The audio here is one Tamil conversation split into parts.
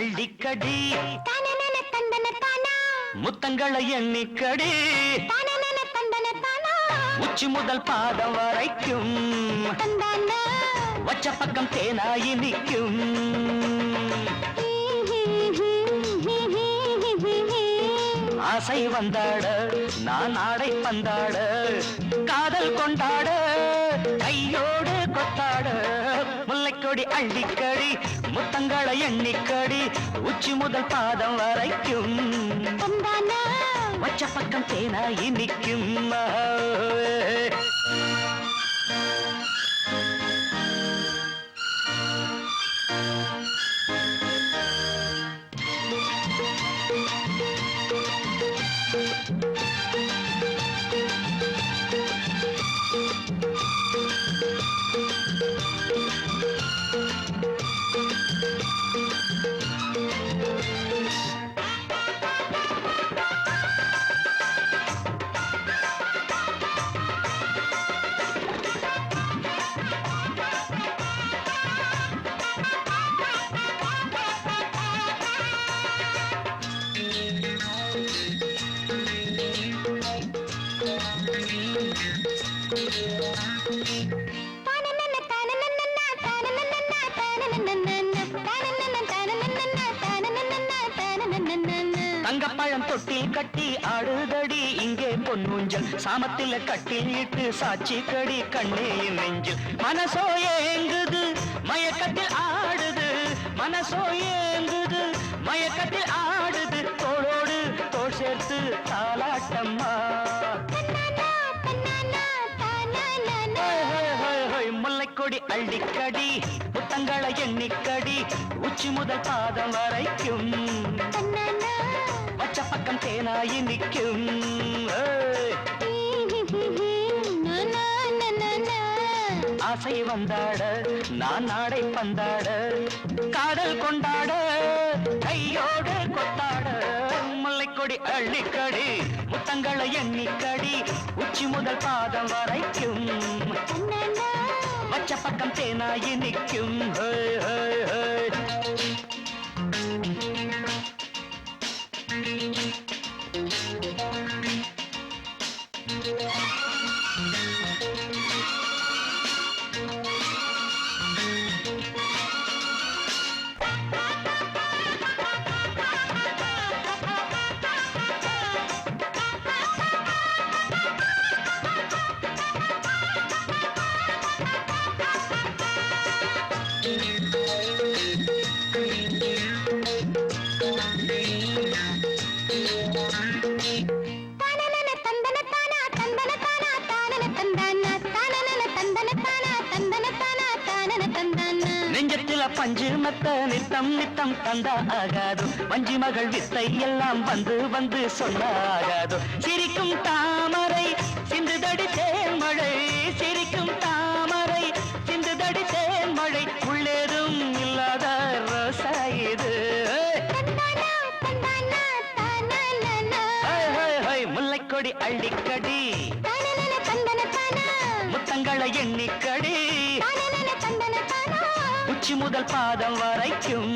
அள்ளிக்கடி முத்தங்களை எண்ணிக்கடி உச்சி முதல் பாதம் வரைக்கும் வச்ச பக்கம் தேனாயி நிற்கும் ஆசை வந்தாட நான் ஆடை பந்தாட காதல் கொண்டாட கையோடு கொத்தாட முல்லைக்கொடி அள்ளிக்கடி முத்தங்களை எண்ணிக்கடி உச்சி முதல் பாதம் வரைக்கும் வச்ச பக்கம் தேனாயி நிற்கும் தங்கப்பழம் தொட்டில் கட்டி ஆடுதடி இங்கே பொன்னூஞ்சல் சாமத்தில கட்டில் இட்டு சாட்சி கடி கண்ணே நெஞ்சில் மனசோ ஏங்குது மயக்கத்தில் ஆடுது மனசோ ஏங்குது மயக்கத்தில் ஆடுது தோளோடு தோள் சேர்த்து தாலாட்டம்மா முல்லைக்கொடி அள்ளிக்கடி முத்தங்களை எண்ணிக்கடி உச்சி முதல் பாதம் வரைக்கும் வச்ச பக்கம் தேனாயி நிற்கும் ஆசை வந்தாட நான் நாடை பந்தாட காதல் கொண்டாட கையோடு கொத்தாட முல்லைக்கொடி அள்ளிக்கடி முத்தங்களை எண்ணிக்கடி உச்சி முதல் பாதம் வரைக்கும் வச்ச பக்கம் தேனாயி நிற்கும் நெஞ்சத்தில பஞ்சு மத்த நித்தம் நித்தம் தந்தா ஆகாது வஞ்சி மகள் வித்தை எல்லாம் வந்து வந்து சொன்னாகாது சிரிக்கும் தாமரை சிந்துதடி தேன்மழை சிரிக்கும் தாமரை சிந்துதடி தேன்மழை உள்ளேதும் இல்லாத ரோசாயுது முல்லைக்கொடி அள்ளிக்கடி முத்தங்களை எண்ணிக்கடி உச்சி முதல் பாதம் வரைக்கும்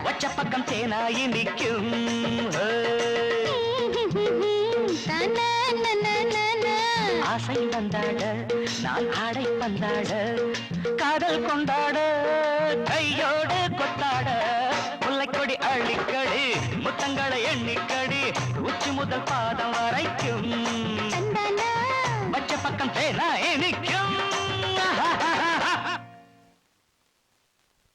வச்ச பக்கம் தேனாயி நிற்கும் ஆசை வந்தாட நான் ஆடை பந்தாட காதல் கொண்டாட கையோடு கொத்தாட முல்லைக்கொடி அள்ளிக்கடி முத்தங்களை எண்ணிக்கடி உச்சி முதல் பாதம்